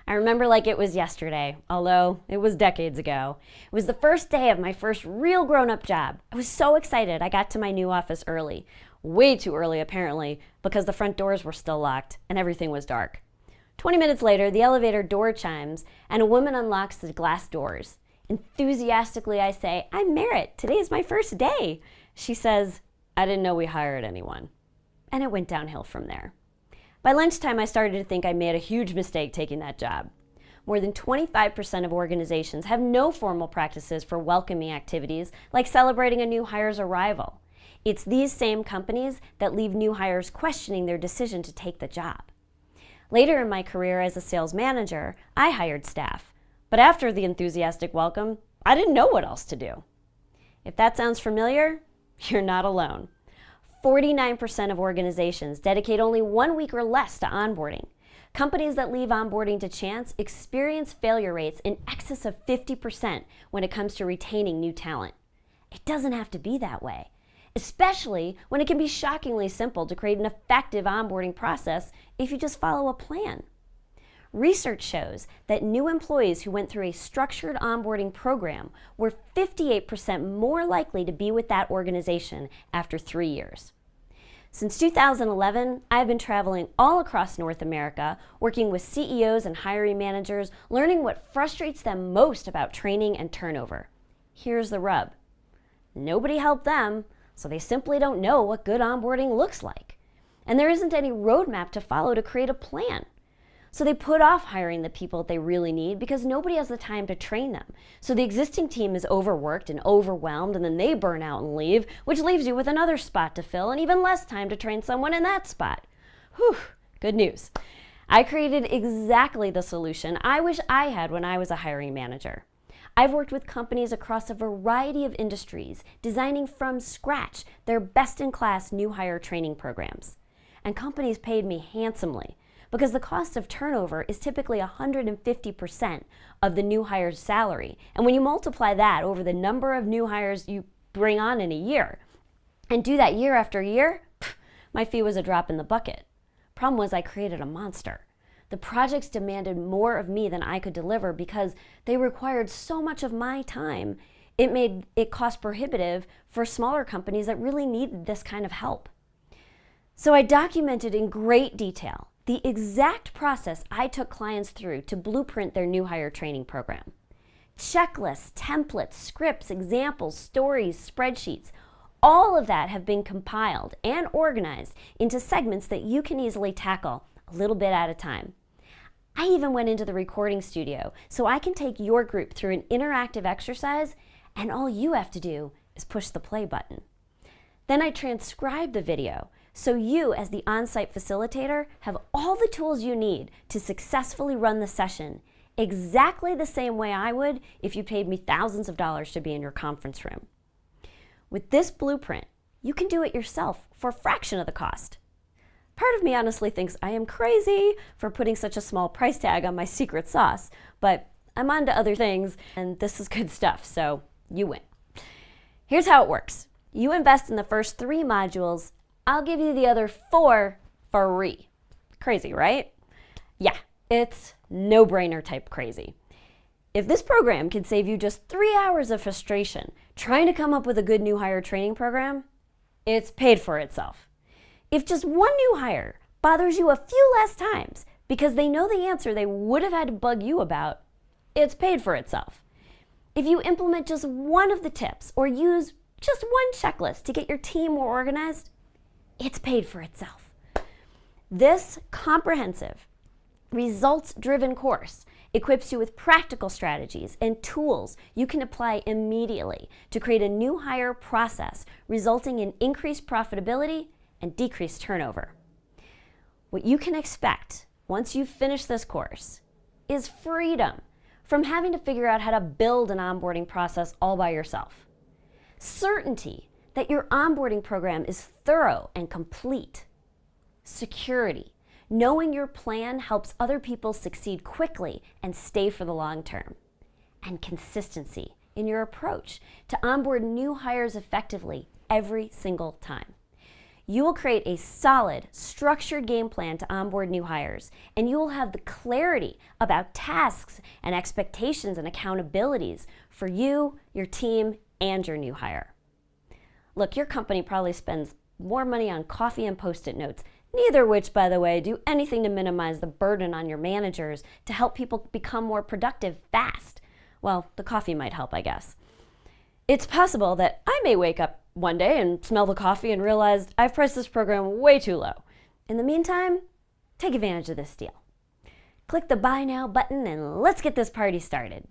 I remember like it was yesterday, although it was decades ago. It was the first day of my first real grown-up job. I was so excited I got to my new office early. Way too early, apparently, because the front doors were still locked and everything was dark. 20 minutes later, the elevator door chimes and a woman unlocks the glass doors. Enthusiastically, I say, "I'm Merritt. Today is my first day." She says, "I didn't know we hired anyone." And it went downhill from there. By lunchtime, I started to think I made a huge mistake taking that job. More than 25% of organizations have no formal practices for welcoming activities like celebrating a new hire's arrival. It's these same companies that leave new hires questioning their decision to take the job. Later in my career as a sales manager, I hired staff. But after the enthusiastic welcome, I didn't know what else to do. If that sounds familiar, you're not alone. 49% of organizations dedicate only 1 week or less to onboarding. Companies that leave onboarding to chance experience failure rates in excess of 50% when it comes to retaining new talent. It doesn't have to be that way, especially when it can be shockingly simple to create an effective onboarding process if you just follow a plan. Research shows that new employees who went through a structured onboarding program were 58% more likely to be with that organization after 3 years. Since 2011, I've been traveling all across North America, working with CEOs and hiring managers, learning what frustrates them most about training and turnover. Here's the rub. Nobody helped them, so they simply don't know what good onboarding looks like. And there isn't any roadmap to follow to create a plan. So they put off hiring the people that they really need because nobody has the time to train them. So the existing team is overworked and overwhelmed, and then they burn out and leave, which leaves you with another spot to fill and even less time to train someone in that spot. Whew, good news. I created exactly the solution I wish I had when I was a hiring manager. I've worked with companies across a variety of industries, designing from scratch their best-in-class new hire training programs. And companies paid me handsomely, because the cost of turnover is typically 150% of the new hire's salary. And when you multiply that over the number of new hires you bring on in a year, and do that year after year, my fee was a drop in the bucket. Problem was I created a monster. The projects demanded more of me than I could deliver because they required so much of my time. It made it cost prohibitive for smaller companies that really needed this kind of help. So I documented in great detail the exact process I took clients through to blueprint their new hire training program. Checklists, templates, scripts, examples, stories, spreadsheets, all of that have been compiled and organized into segments that you can easily tackle a little bit at a time. I even went into the recording studio so I can take your group through an interactive exercise, and all you have to do is push the play button. Then I transcribe the video so you, as the on-site facilitator, have all the tools you need to successfully run the session exactly the same way I would if you paid me thousands of dollars to be in your conference room. With this blueprint, you can do it yourself for a fraction of the cost. Part of me honestly thinks I am crazy for putting such a small price tag on my secret sauce, but I'm on to other things, and this is good stuff, so you win. Here's how it works. You invest in the first 3 modules. I'll give you the other 4 for free. Crazy, right? Yeah, it's no-brainer type crazy. If this program can save you just 3 hours of frustration trying to come up with a good new hire training program, it's paid for itself. If just one new hire bothers you a few less times because they know the answer they would have had to bug you about, it's paid for itself. If you implement just one of the tips or use just one checklist to get your team more organized, it's paid for itself. This comprehensive, results-driven course equips you with practical strategies and tools you can apply immediately to create a new hire process, resulting in increased profitability and decreased turnover. What you can expect once you've finished this course is freedom from having to figure out how to build an onboarding process all by yourself. Certainty that your onboarding program is thorough and complete. Security, knowing your plan helps other people succeed quickly and stay for the long term. And consistency in your approach to onboard new hires effectively every single time. You will create a solid, structured game plan to onboard new hires, and you will have the clarity about tasks and expectations and accountabilities for you, your team, and your new hire. Look, your company probably spends more money on coffee and Post-it notes, neither of which, by the way, do anything to minimize the burden on your managers to help people become more productive fast. Well, the coffee might help, I guess. It's possible that I may wake up one day and smell the coffee and realize I've priced this program way too low. In the meantime, take advantage of this deal. Click the Buy Now button and let's get this party started.